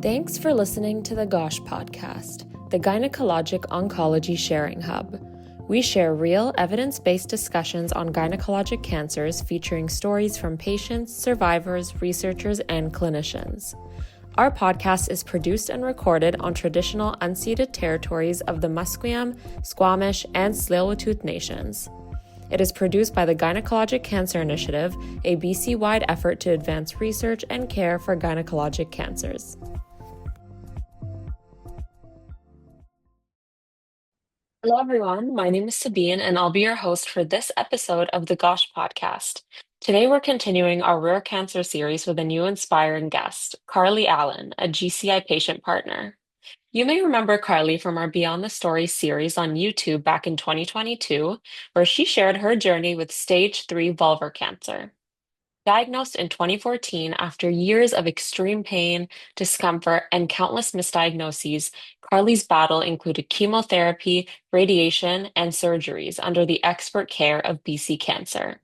Thanks for listening to the GOSH podcast, the Gynecologic Oncology Sharing Hub. We share real, evidence-based discussions on gynecologic cancers featuring stories from patients, survivors, researchers, and clinicians. Our podcast is produced and recorded on traditional unceded territories of the Musqueam, Squamish, and Tsleil-Waututh nations. It is produced by the Gynecologic Cancer Initiative, a BC-wide effort to advance research and care for gynecologic cancers. Hello, everyone. My name is Sabine, and I'll be your host for this episode of the GOSH podcast. Today, we're continuing our rare cancer series with a new inspiring guest, Carly Allen, a GCI patient partner. You may remember Carly from our Beyond the Story series on YouTube back in 2022, where she shared her journey with stage 3 vulvar cancer. Diagnosed in 2014 after years of extreme pain, discomfort, and countless misdiagnoses, Carly's battle included chemotherapy, radiation, and surgeries under the expert care of BC Cancer.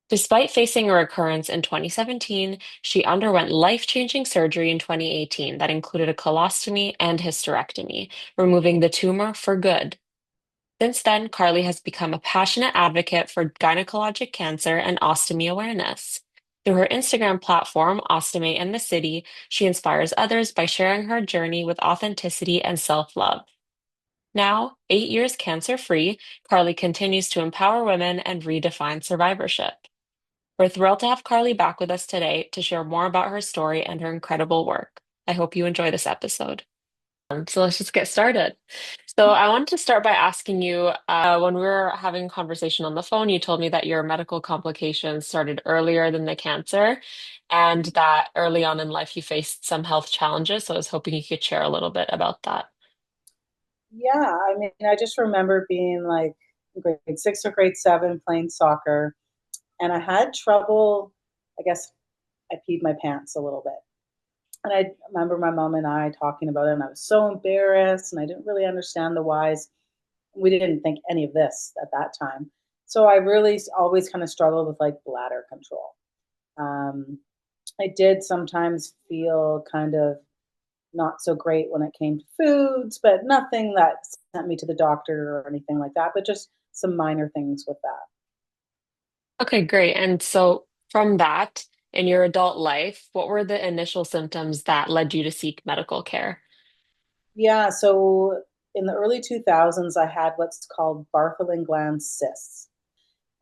Despite facing a recurrence in 2017, she underwent life-changing surgery in 2018 that included a colostomy and hysterectomy, removing the tumor for good. Since then, Carly has become a passionate advocate for gynecologic cancer and ostomy awareness. Through her Instagram platform, Ostomy in the City, she inspires others by sharing her journey with authenticity and self-love. Now, 8 years cancer-free, Carly continues to empower women and redefine survivorship. We're thrilled to have Carly back with us today to share more about her story and her incredible work. I hope you enjoy this episode. So let's just get started. So I wanted to start by asking you, when we were having a conversation on the phone, you told me that your medical complications started earlier than the cancer, and that early on in life you faced some health challenges. So I was hoping you could share a little bit about that. Yeah, I mean, I just remember being like in grade 6 or grade 7 playing soccer, and I had trouble. I guess I peed my pants a little bit. And I remember my mom and I talking about it, and I was so embarrassed, and I didn't really understand the whys. We didn't think any of this at that time. So I really always kind of struggled with like bladder control. Um, I did sometimes feel kind of not so great when it came to foods, but nothing that sent me to the doctor or anything like that, but just some minor things with that. Okay, great. And so from that, in your adult life, what were the initial symptoms that led you to seek medical care? Yeah, so in the early 2000s, I had what's called Bartholin gland cysts.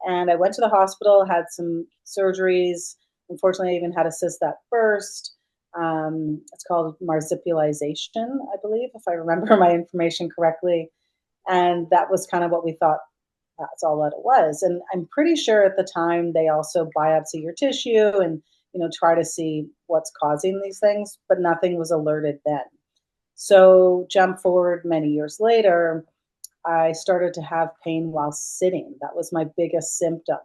And I went to the hospital, had some surgeries. Unfortunately, I even had a cyst that burst. It's called marsupialization, I believe, if I remember my information correctly. And that was kind of what we thought that's all that it was. And I'm pretty sure at the time they also biopsy your tissue and try to see what's causing these things, but nothing was alerted then. So jump forward many years later, I started to have pain while sitting. That was my biggest symptom.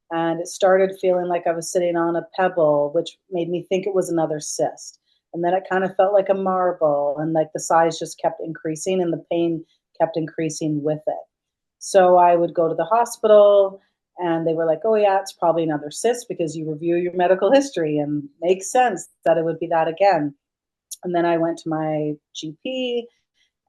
And it started feeling like I was sitting on a pebble, which made me think it was another cyst. And then it kind of felt like a marble, and like the size just kept increasing and the pain kept increasing with it. So I would go to the hospital and they were like, oh, yeah, it's probably another cyst because you review your medical history and makes sense that it would be that again. And then I went to my GP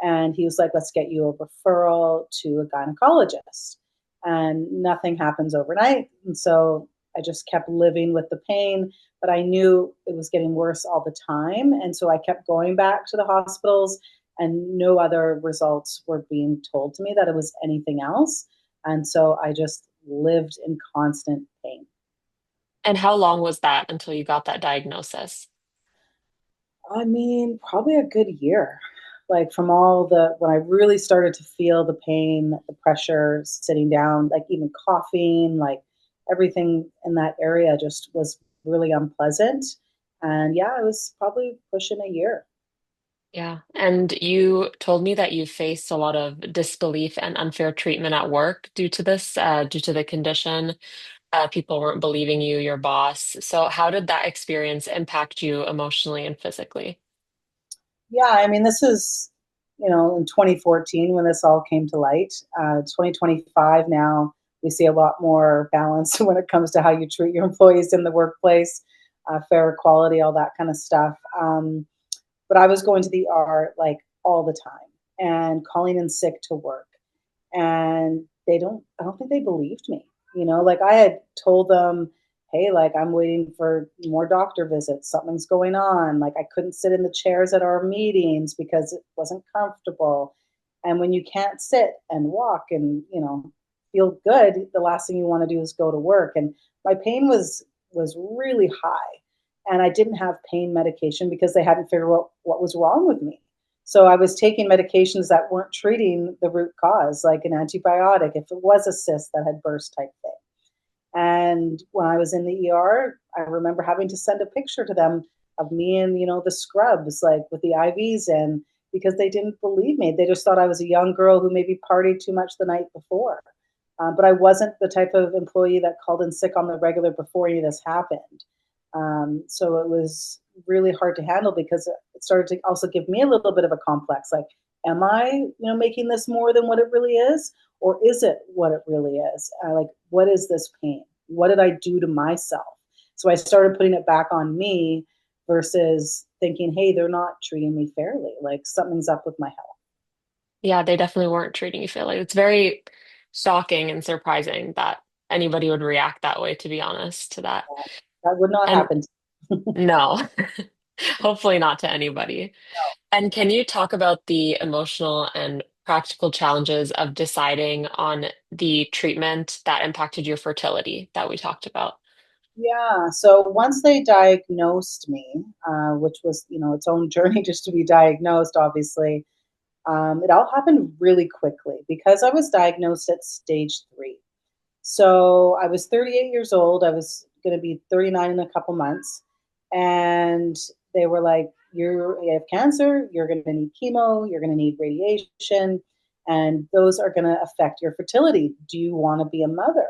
and he was like, let's get you a referral to a gynecologist. And nothing happens overnight. And so I just kept living with the pain, but I knew it was getting worse all the time. And so I kept going back to the hospitals, and no other results were being told to me that it was anything else. And so I just lived in constant pain. And how long was that until you got that diagnosis? I mean, probably a good year. Like from all the, when I really started to feel the pain, the pressure, sitting down, like even coughing, like everything in that area just was really unpleasant. And yeah, it was probably pushing a year. Yeah. And you told me that you faced a lot of disbelief and unfair treatment at work due to this, due to the condition. People weren't believing you, your boss. So, how did that experience impact you emotionally and physically? Yeah, I mean, this is, in 2014 when this all came to light. 2025 now, we see a lot more balance when it comes to how you treat your employees in the workplace, fair equality, all that kind of stuff. but I was going to the ER like all the time and calling in sick to work. And I don't think they believed me. Like I had told them, hey, like I'm waiting for more doctor visits. Something's going on. Like I couldn't sit in the chairs at our meetings because it wasn't comfortable. And when you can't sit and walk and, feel good, the last thing you want to do is go to work. And my pain was really high. And I didn't have pain medication because they hadn't figured out what was wrong with me. So I was taking medications that weren't treating the root cause, like an antibiotic, if it was a cyst that had burst type thing. And when I was in the ER, I remember having to send a picture to them of me and, the scrubs, like with the IVs in, because they didn't believe me. They just thought I was a young girl who maybe partied too much the night before. But I wasn't the type of employee that called in sick on the regular before any of this happened. So it was really hard to handle because it started to also give me a little bit of a complex. Like, am I, making this more than what it really is? Or is it what it really is? Like, what is this pain? What did I do to myself? So I started putting it back on me versus thinking, hey, they're not treating me fairly. Like something's up with my health. Yeah, they definitely weren't treating you fairly. It's very shocking and surprising that anybody would react that way, to be honest, to that. That would not And happen. no, hopefully not to anybody. And can you talk about the emotional and practical challenges of deciding on the treatment that impacted your fertility that we talked about? Yeah. So once they diagnosed me, which was, its own journey just to be diagnosed, obviously, it all happened really quickly because I was diagnosed at stage 3. So I was 38 years old. I was going to be 39 in a couple months. And they were like, you have cancer, you're going to need chemo, you're going to need radiation, and those are going to affect your fertility. Do you want to be a mother?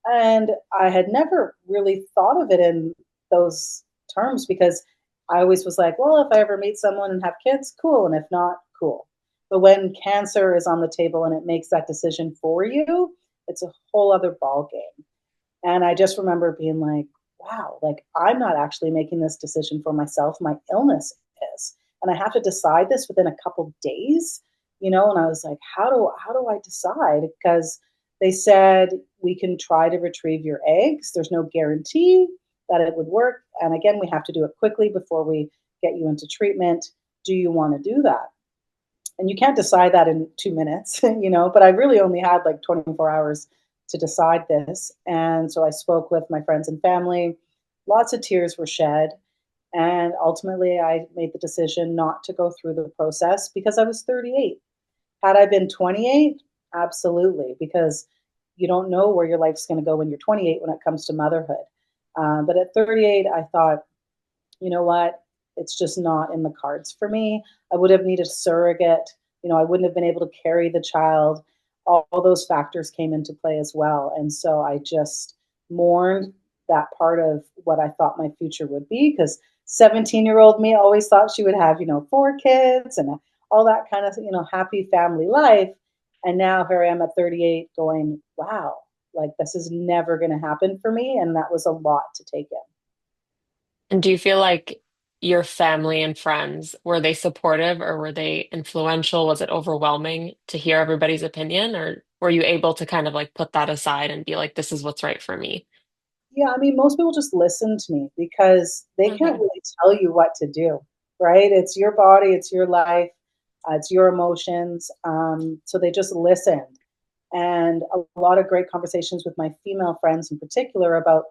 And I had never really thought of it in those terms because I always was like, well, if I ever meet someone and have kids, cool. And if not, cool. But when cancer is on the table and it makes that decision for you, it's a whole other ball game. And I just remember being like, wow, like I'm not actually making this decision for myself. My illness is. And I have to decide this within a couple days, and I was like, how do I decide? Because they said we can try to retrieve your eggs. There's no guarantee that it would work. And again, we have to do it quickly before we get you into treatment. Do you want to do that? And you can't decide that in 2 minutes, but I really only had like 24 hours to decide this. And so I spoke with my friends and family. Lots of tears were shed. And ultimately, I made the decision not to go through the process because I was 38. Had I been 28, absolutely, because you don't know where your life's going to go when you're 28 when it comes to motherhood. But at 38, I thought, you know what? It's just not in the cards for me. I would have needed a surrogate. I wouldn't have been able to carry the child. All those factors came into play as well. And so I just mourned that part of what I thought my future would be because 17-year-old me always thought she would have, 4 kids and all that kind of, happy family life. And now here I am at 38 going, wow, like this is never going to happen for me. And that was a lot to take in. And do you feel like your family and friends, were they supportive or were they influential? Was it overwhelming to hear everybody's opinion, or were you able to kind of like put that aside and be like, this is what's right for me? Yeah, I mean, most people just listen to me because they can't Okay. really tell you what to do, right? It's your body, it's your life, it's your emotions. So they just listened. And a lot of great conversations with my female friends in particular about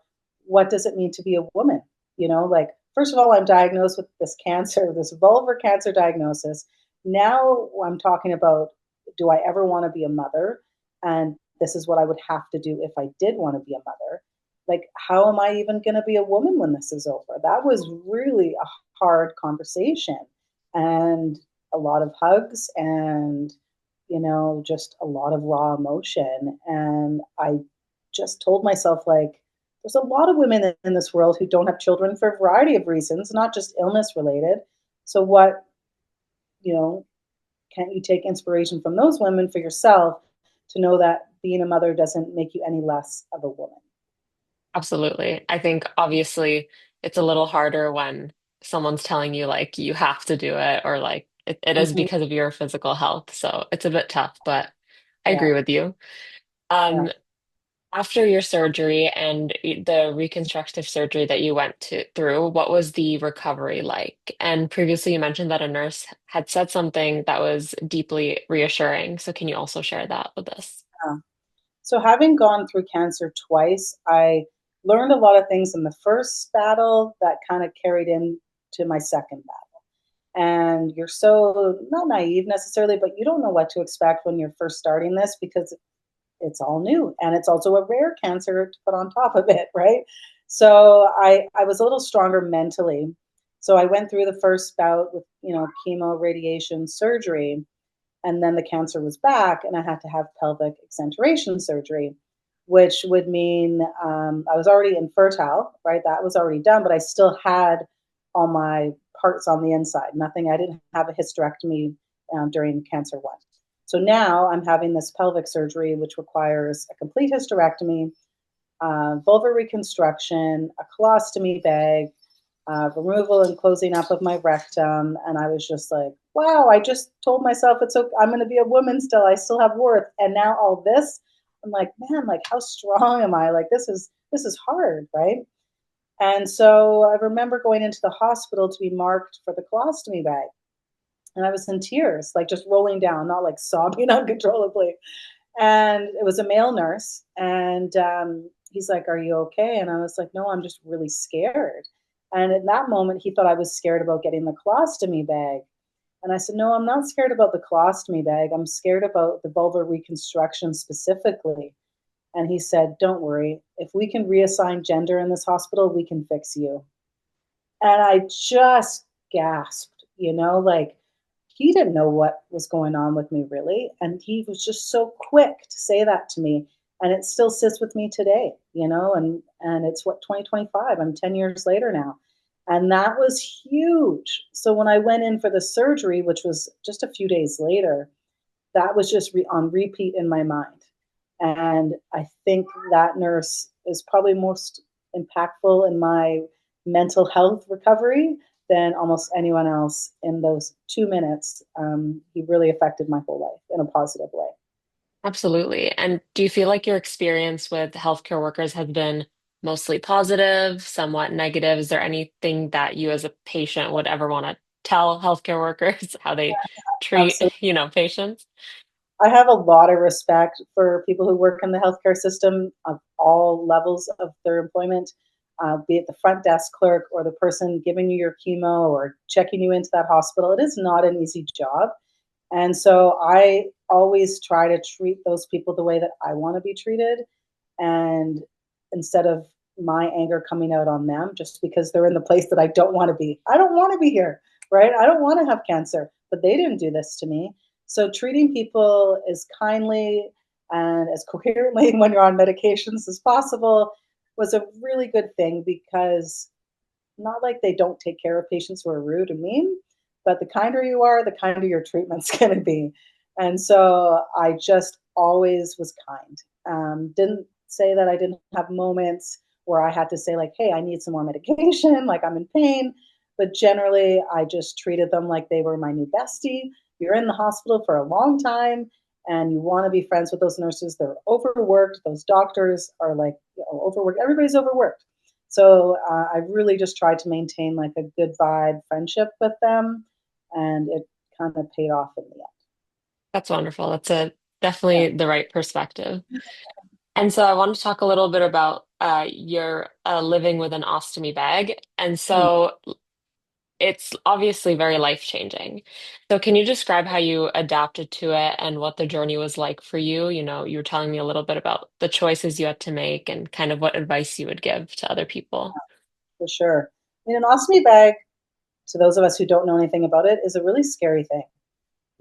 what does it mean to be a woman? Like, first of all, I'm diagnosed with this cancer, this vulvar cancer diagnosis. Now I'm talking about do I ever want to be a mother? And this is what I would have to do if I did want to be a mother. Like, how am I even going to be a woman when this is over? That was really a hard conversation and a lot of hugs and, just a lot of raw emotion. And I just told myself, like, there's a lot of women in this world who don't have children for a variety of reasons, not just illness related. So, what, you know, can't you take inspiration from those women for yourself to know that being a mother doesn't make you any less of a woman? Absolutely. I think obviously it's a little harder when someone's telling you like you have to do it or like it is Mhm. because of your physical health. So it's a bit tough, but I Yeah, agree with you. yeah. Um, After your surgery and the reconstructive surgery that you went through, what was the recovery like? And previously you mentioned that a nurse had said something that was deeply reassuring. So can you also share that with us? Yeah. So having gone through cancer twice, I learned a lot of things in the first battle that kind of carried into my second battle. And you're so not naive necessarily, but you don't know what to expect when you're first starting this because it's all new and it's also a rare cancer to put on top of it, right? So I was a little stronger mentally. So I went through the first bout with, chemo, radiation, surgery, and then the cancer was back and I had to have pelvic exenteration surgery, which would mean I was already infertile, right? That was already done, but I still had all my parts on the inside. Nothing, I didn't have a hysterectomy during cancer one. So now I'm having this pelvic surgery, which requires a complete hysterectomy, vulvar reconstruction, a colostomy bag, removal and closing up of my rectum. And I was just like, wow, I just told myself it's okay. I'm going to be a woman still. I still have worth. And now all this, I'm like, man, like how strong am I? Like this is hard, right? And so I remember going into the hospital to be marked for the colostomy bag. And I was in tears, like just rolling down, not like sobbing uncontrollably. And it was a male nurse. And he's like, are you okay? And I was like, no, I'm just really scared. And in that moment, he thought I was scared about getting the colostomy bag. And I said, no, I'm not scared about the colostomy bag. I'm scared about the vulvar reconstruction specifically. And he said, don't worry. If we can reassign gender in this hospital, we can fix you. And I just gasped, like he didn't know what was going on with me really. And he was just so quick to say that to me. And it still sits with me today, and it's what 2025. I'm 10 years later now. And that was huge. So when I went in for the surgery, which was just a few days later, that was just on repeat in my mind. And I think that nurse is probably most impactful in my mental health recovery than almost anyone else in those 2 minutes. He really affected my whole life in a positive way. Absolutely. And do you feel like your experience with healthcare workers has been mostly positive, somewhat negative? Is there anything that you as a patient would ever want to tell healthcare workers how they treat, Absolutely. patients? I have a lot of respect for people who work in the healthcare system of all levels of their employment, be it the front desk clerk or the person giving you your chemo or checking you into that hospital. It is not an easy job. And so I always try to treat those people the way that I want to be treated. And instead of my anger coming out on them just because they're in the place that I don't want to be. I don't want to be here, right? I don't want to have cancer, but they didn't do this to me. So treating people as kindly and as coherently when you're on medications as possible was a really good thing because not like they don't take care of patients who are rude and mean, but the kinder you are, the kinder your treatment's going to be. And so I just always was kind. Didn't say that I didn't have moments where I had to say, like, hey, I need some more medication, like I'm in pain. But generally, I just treated them like they were my new bestie. You're in the hospital for a long time and you want to be friends with those nurses. They're overworked. Those doctors are like overworked. Everybody's overworked. So I really just tried to maintain like a good vibe friendship with them, and it kind of paid off in the end. That's wonderful. That's Yeah. definitely the right perspective. And so I want to talk a little bit about your living with an ostomy bag. And Mm. so it's obviously very life-changing. So can you describe how you adapted to it and what the journey was like for you? You were telling me a little bit about the choices you had to make and kind of what advice you would give to other people. For sure. I mean, an ostomy bag, to those of us who don't know anything about it, is a really scary thing.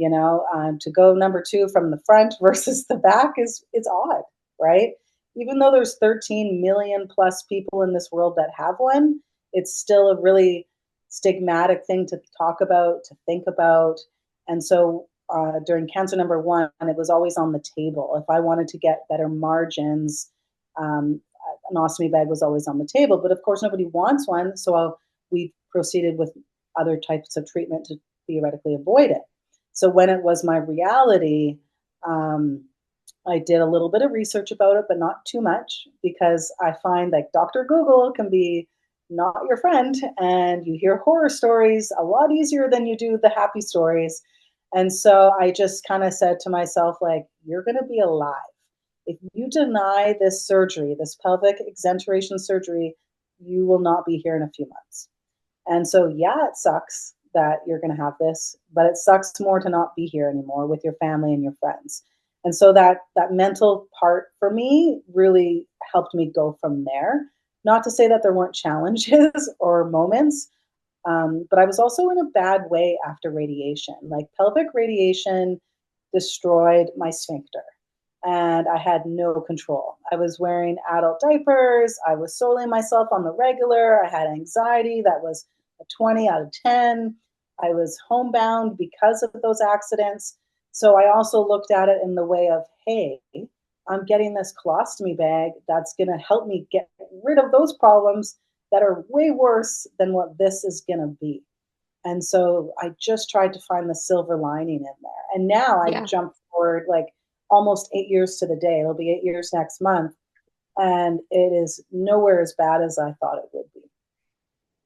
To go number two from the front versus the back is it's odd, right? Even though there's 13 million plus people in this world that have one, it's still a really stigmatic thing to talk about, to think about. And so during cancer number one, it was always on the table. If I wanted to get better margins, um, an ostomy bag was always on the table. But of course, nobody wants one. So we proceeded with other types of treatment to theoretically avoid it. So when it was my reality, um, I did a little bit of research about it, but not too much because I find like Dr. Google can be not your friend, and you hear horror stories a lot easier than you do the happy stories. And so I just kind of said to myself, like, you're going to be alive. If you deny this surgery, this pelvic exenteration surgery, you will not be here in a few months. And so, yeah, it sucks that you're going to have this, but it sucks more to not be here anymore with your family and your friends. And so that mental part for me really helped me go from there. Not to say that there weren't challenges or moments, but I was also in a bad way after radiation. Like pelvic radiation destroyed my sphincter and I had no control. I was wearing adult diapers. I was soiling myself on the regular. I had anxiety that was a 20 out of 10. I was homebound because of those accidents. So I also looked at it in the way of, hey, I'm getting this colostomy bag that's going to help me get rid of those problems that are way worse than what this is going to be. And so I just tried to find the silver lining in there. And now I Yeah. jump forward like almost 8 years to the day. It'll be 8 years next month. And it is nowhere as bad as I thought it would be.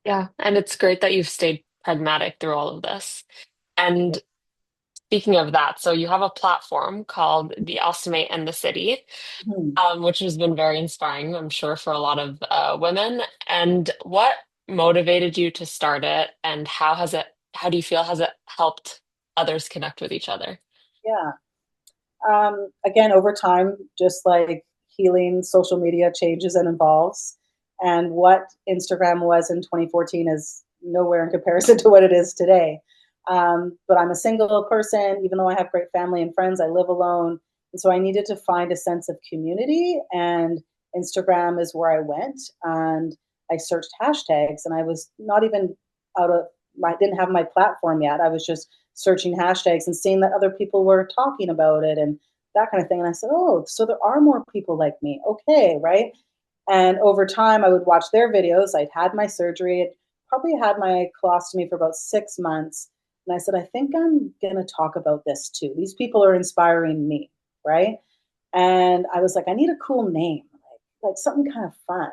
Yeah. And it's great that you've stayed pragmatic through all of this. Yeah. And speaking of that, so you have a platform called the Ostomy and the City, Hmm. which has been very inspiring, I'm sure, for a lot of women. And what motivated you to start it, and how do you feel has it helped others connect with each other? Yeah. Again, over time, just like healing, social media changes and evolves. And what Instagram was in 2014 is nowhere in comparison to what it is today. But I'm a single person, even though I have great family and friends, I live alone. And so I needed to find a sense of community. And Instagram is where I went. And I searched hashtags, and I was not even out of, I didn't have my platform yet. I was just searching hashtags and seeing that other people were talking about it and that kind of thing. And I said, oh, so there are more people like me. Okay, right. And over time, I would watch their videos. I'd had my surgery. I'd probably had my colostomy for about 6 months. And I said, I think I'm going to talk about this too. These people are inspiring me, right? And I was like, I need a cool name, like something kind of fun.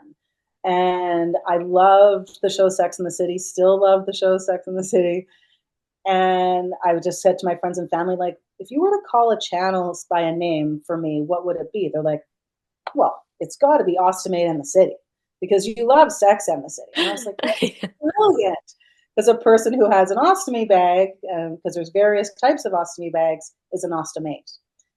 And I loved the show Sex and the City, still love the show Sex and the City. And I just said to my friends and family, like, if you were to call a channel by a name for me, what would it be? They're like, well, it's got to be Ostomy and the City because you love Sex and the City. And I was like, that's brilliant. Because a person who has an ostomy bag, because there's various types of ostomy bags, is an ostomate.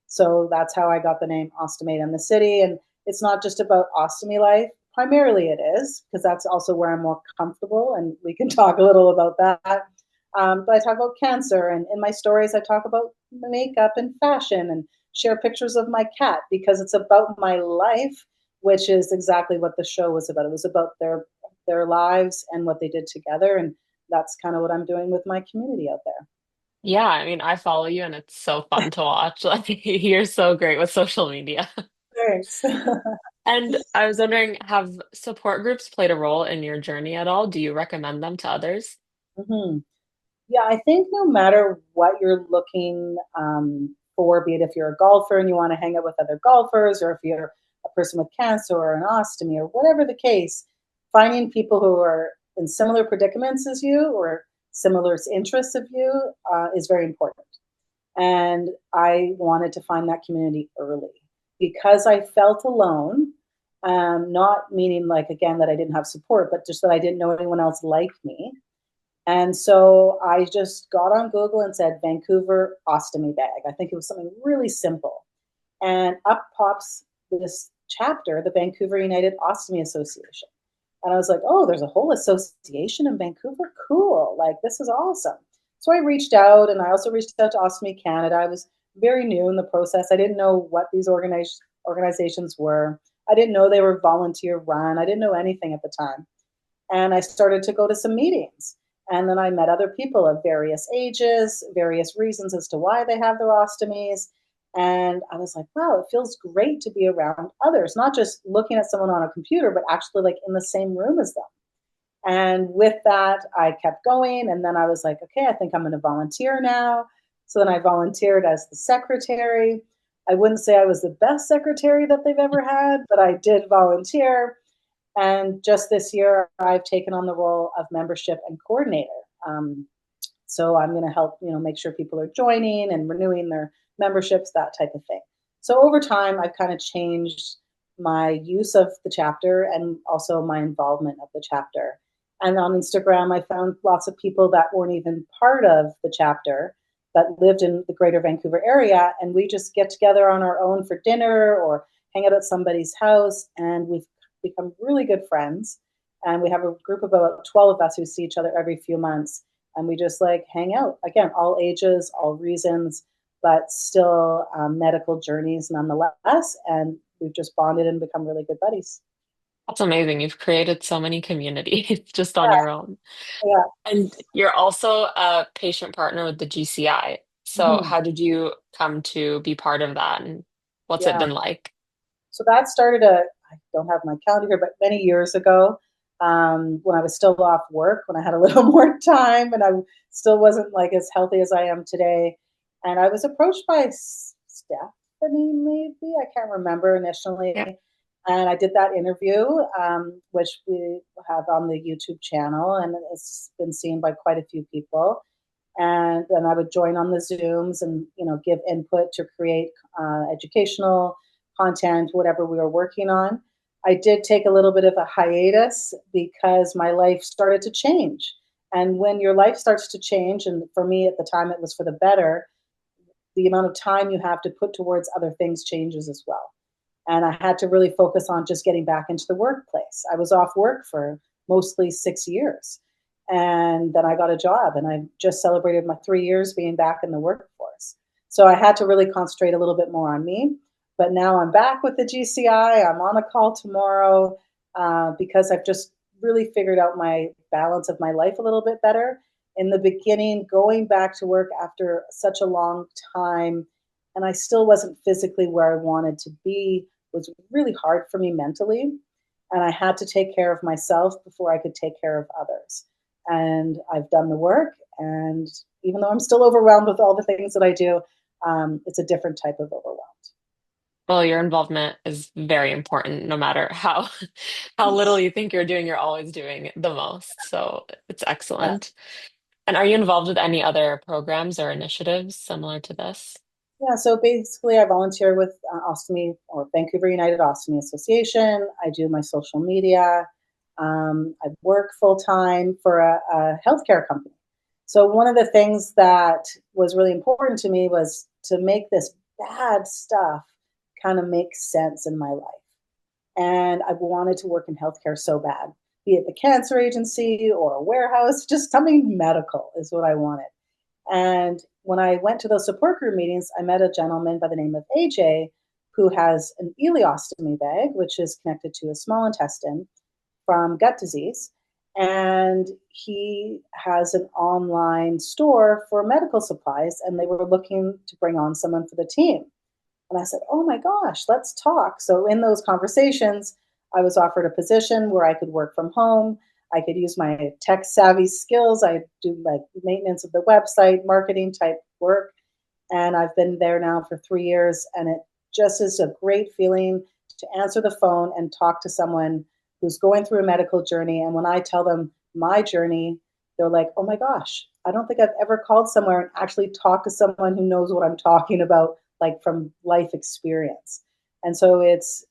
So that's how I got the name Ostomate and the City. And it's not just about ostomy life. Primarily it is, because that's also where I'm more comfortable. And we can talk a little about that. But I talk about cancer. And in my stories, I talk about makeup and fashion and share pictures of my cat because it's about my life, which is exactly what the show was about. It was about their lives and what they did together. And that's kind of what I'm doing with my community out there. Yeah, I mean, I follow you and it's so fun to watch. Like, you're so great with social media. Thanks. And I was wondering, have support groups played a role in your journey at all? Do you recommend them to others? Hmm. Yeah, I think no matter what you're looking for, be it if you're a golfer and you want to hang out with other golfers, or if you're a person with cancer or an ostomy or whatever the case, finding people who are in similar predicaments as you or similar interests of you is very important. And I wanted to find that community early because I felt alone. Not meaning like, again, that I didn't have support, but just that I didn't know anyone else like me. And so I just got on Google and said Vancouver ostomy bag. I think it was something really simple. And up pops this chapter, the Vancouver United Ostomy Association. And I was like, oh, there's a whole association in Vancouver? Cool. Like, this is awesome. So I reached out, and I also reached out to Ostomy Canada. I was very new in the process. I didn't know what these organizations were. I didn't know they were volunteer run. I didn't know anything at the time. And I started to go to some meetings. And then I met other people of various ages, various reasons as to why they have their ostomies. And I was like, wow, it feels great to be around others, not just looking at someone on a computer, but actually like in the same room as them. And with that, I kept going. And then I was like, okay, I think I'm going to volunteer now. So then I volunteered as the secretary. I wouldn't say I was the best secretary that they've ever had, but I did volunteer. And just this year, I've taken on the role of membership and coordinator. Um, so I'm going to help, make sure people are joining and renewing their memberships, that type of thing. So over time, I've kind of changed my use of the chapter and also my involvement of the chapter. And on Instagram, I found lots of people that weren't even part of the chapter, but lived in the greater Vancouver area. And we just get together on our own for dinner or hang out at somebody's house. And we've become really good friends. And we have a group of about 12 of us who see each other every few months. And we just like hang out again, all ages, all reasons, but still medical journeys nonetheless. And we've just bonded and become really good buddies. That's amazing. You've created so many communities just on Yeah, your own. yeah. And you're also a patient partner with the GCI. So Mhm. how did you come to be part of that and what's it Yeah. been like? So that started I don't have my calendar here, but many years ago, when I was still off work, when I had a little more time and I still wasn't like as healthy as I am today. And I was approached by Stephanie, maybe, I can't remember initially. Yeah. And I did that interview, which we have on the YouTube channel, and it's been seen by quite a few people. And then I would join on the Zooms and give input to create educational content, whatever we were working on. I did take a little bit of a hiatus because my life started to change. And when your life starts to change, and for me at the time it was for the better, the amount of time you have to put towards other things changes as well. And I had to really focus on just getting back into the workplace. I was off work for mostly 6 years. And then I got a job and I just celebrated my 3 years being back in the workforce. So I had to really concentrate a little bit more on me. But now I'm back with the GCI. I'm on a call tomorrow because I've just really figured out my balance of my life a little bit better. In the beginning, going back to work after such a long time, and I still wasn't physically where I wanted to be, was really hard for me mentally. And I had to take care of myself before I could take care of others. And I've done the work. And even though I'm still overwhelmed with all the things that I do, it's a different type of overwhelmed. Well, your involvement is very important, no matter how how little you think you're doing, you're always doing the most. So it's Yeah. excellent. And are you involved with any other programs or initiatives similar to this? Yeah, so basically, I volunteer with Ostomy or Vancouver United Ostomy Association. I do my social media. I work full time for a healthcare company. So, one of the things that was really important to me was to make this bad stuff kind of make sense in my life. And I wanted to work in healthcare so bad, be it the cancer agency or a warehouse, just something medical is what I wanted. And when I went to those support group meetings, I met a gentleman by the name of AJ who has an ileostomy bag, which is connected to a small intestine from gut disease. And he has an online store for medical supplies, and they were looking to bring on someone for the team. And I said, oh my gosh, let's talk. So in those conversations, I was offered a position where I could work from home. I could use my tech savvy skills. I do like maintenance of the website, marketing type work. And I've been there now for 3 years. And it just is a great feeling to answer the phone and talk to someone who's going through a medical journey. And when I tell them my journey, they're like, oh my gosh, I don't think I've ever called somewhere and actually talked to someone who knows what I'm talking about, like from life experience. And so it's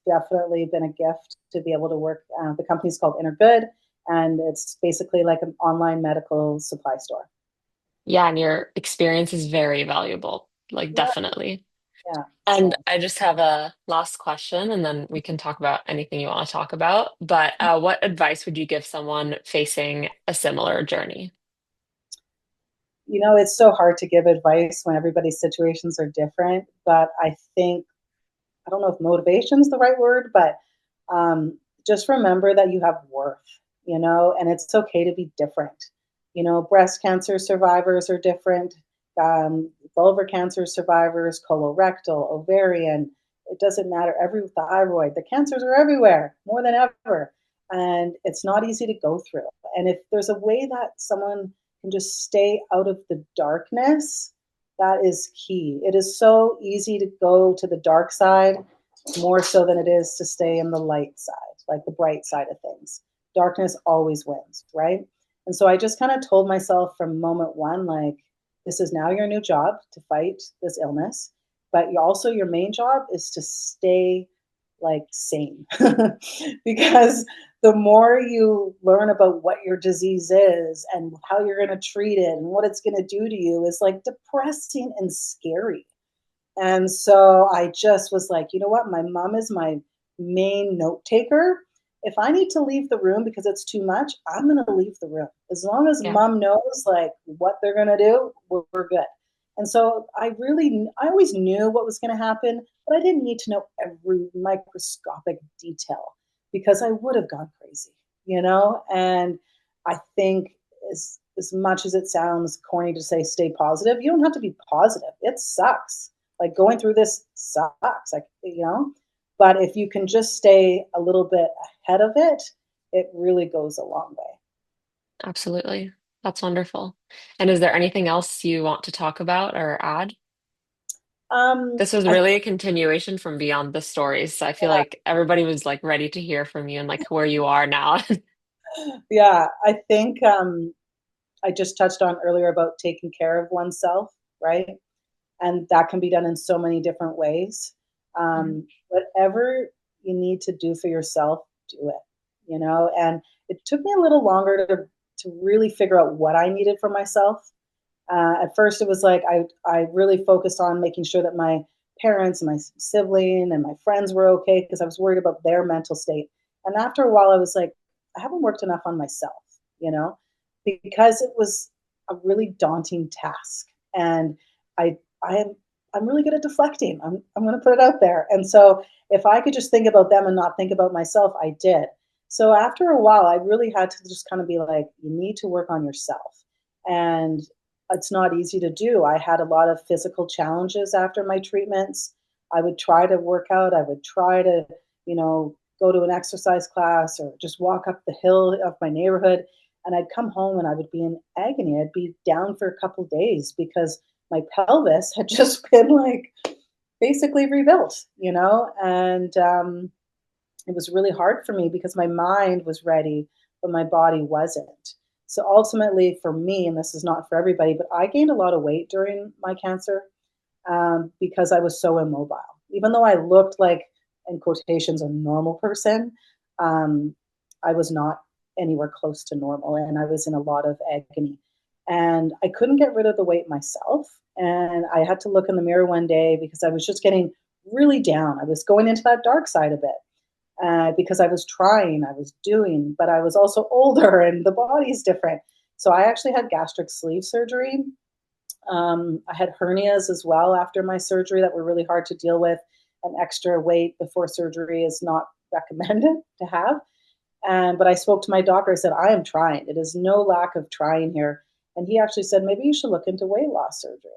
definitely been a gift to be able to work. The company's called Inner Good, and it's basically like an online medical supply store. Yeah, and your experience is very valuable, like Yeah, definitely. yeah. And So I just have a last question, and then we can talk about anything you want to talk about. But what advice would you give someone facing a similar journey? it's so hard to give advice when everybody's situations are different. But I think I don't know if motivation is the right word, but just remember that you have worth, and it's okay to be different. Breast cancer survivors are different, vulvar cancer survivors, colorectal, ovarian. It doesn't matter. Every thyroid, the cancers are everywhere more than ever. and it's not easy to go through. And if there's a way that someone can just stay out of the darkness, that is key. It is so easy to go to the dark side more so than it is to stay in the light side, like the bright side of things. Darkness always wins, right? And so I just kind of told myself from moment one, like, this is now your new job to fight this illness, but you also, your main job is to stay like sane. Because the more you learn about what your disease is and how you're going to treat it and what it's going to do to you is like depressing and scary. And so I just was like, you know what? My mom is my main note taker. If I need to leave the room because it's too much, I'm going to leave the room. As long as Yeah, mom knows like what they're going to do, we're good. And so I always knew what was going to happen, but I didn't need to know every microscopic detail because I would have gone crazy, you know? And I think as much as it sounds corny to say stay positive, you don't have to be positive. It sucks, like going through this sucks, like, you know, but if you can just stay a little bit ahead of it, it really goes a long way. absolutely. That's wonderful. And is there anything else you want to talk about or add? This was I really a continuation from Beyond the Stories. So I feel like everybody was like ready to hear from you and like where you are now. yeah, I think I just touched on earlier about taking care of oneself, right? And that can be done in so many different ways. Mhm. Whatever you need to do for yourself, do it, you know. And it took me a little longer to really figure out what I needed for myself. At first, it was like I really focused on making sure that my parents and my sibling and my friends were okay because I was worried about their mental state. And after a while, I was like, I haven't worked enough on myself, you know, because it was a really daunting task. And I I am I'm really good at deflecting. I'm going to put it out there. And so if I could just think about them and not think about myself, I did. So after a while, I really had to just kind of be like, you need to work on yourself. And it's not easy to do. I had a lot of physical challenges after my treatments. I would try to work out. I would try to, go to an exercise class or just walk up the hill of my neighborhood. And I'd come home and I would be in agony. I'd be down for a couple of days because my pelvis had just been like basically rebuilt, and it was really hard for me because my mind was ready, but my body wasn't. So ultimately, for me, and this is not for everybody, but I gained a lot of weight during my cancer because I was so immobile. Even though I looked like, in quotations, a normal person, um, I was not anywhere close to normal, and I was in a lot of agony. And I couldn't get rid of the weight myself. And I had to look in the mirror one day because I was just getting really down. I was going into that dark side a bit because I was trying, I was doing, but I was also older and the body's different. So I actually had gastric sleeve surgery. I had hernias as well after my surgery that were really hard to deal with. And extra weight before surgery is not recommended to have. But I spoke to my doctor. I said, I am trying. It is no lack of trying here. And he actually said, maybe you should look into weight loss surgery.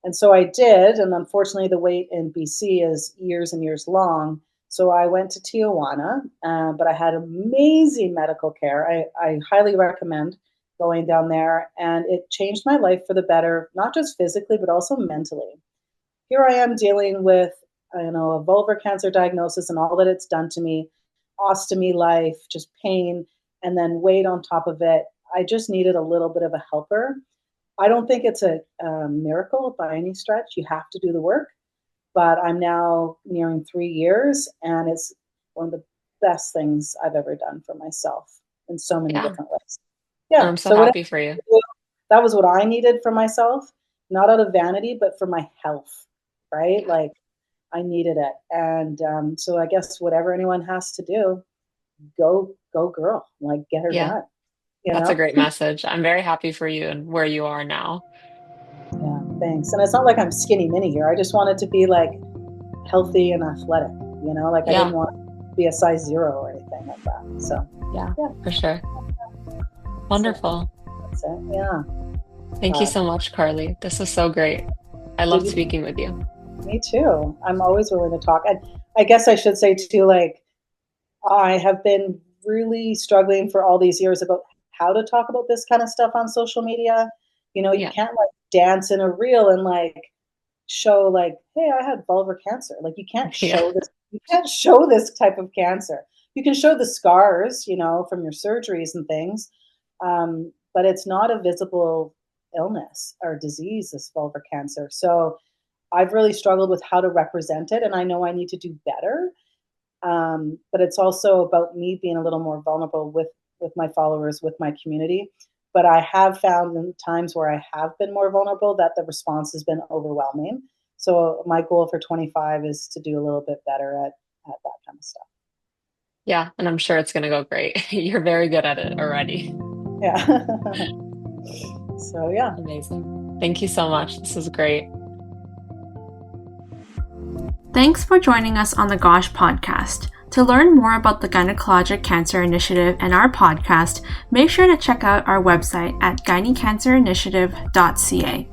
And so I did. And unfortunately, the wait in BC is years and years long. So I went to Tijuana, but I had amazing medical care. I highly recommend going down there. And it changed my life for the better, not just physically, but also mentally. Here I am dealing with, a vulvar cancer diagnosis and all that it's done to me, ostomy life, just pain, and then weight on top of it. I just needed a little bit of a helper. I don't think it's a miracle by any stretch. You have to do the work, but I'm now nearing 3 years, and it's one of the best things I've ever done for myself in so many Yeah, different ways. Yeah. I'm so So whatever, happy for you. that was what I needed for myself, not out of vanity, but for my health, right? Yeah, Like I needed it. And so I guess whatever anyone has to do, go girl, like get her yeah, done, that's a great message. I'm very happy for you and where you are now. Yeah, thanks. And it's not like I'm skinny mini here. I just wanted to be like healthy and athletic, like I didn't Yeah, want to be a size zero or anything like that. So yeah, yeah, for sure. that's it. Wonderful. That's it. Yeah. Thank you But so much, Carly. This was so great. I did loved you, speaking with you. me too. I'm always willing to talk. And I guess I should say too, like I have been really struggling for all these years about how to talk about this kind of stuff on social media. You Yeah. can't like dance in a reel and like show like, hey, I had vulvar cancer. Like Yeah. you can't show this type of cancer. You can show the scars, from your surgeries and things. But it's not a visible illness or disease, this vulvar cancer. So I've really struggled with how to represent it, and I know I need to do better. But it's also about me being a little more vulnerable with my followers, with my community. But I have found in times where I have been more vulnerable that the response has been overwhelming. So my goal for 25 is to do a little bit better at that kind of stuff. Yeah. And I'm sure it's going to go great. You're very good at it already. Yeah. So yeah. Amazing. Thank you so much. This was great. Thanks for joining us on the Gosh podcast. To learn more about the Gynecologic Cancer Initiative and our podcast, make sure to check out our website at gynecancerinitiative.ca.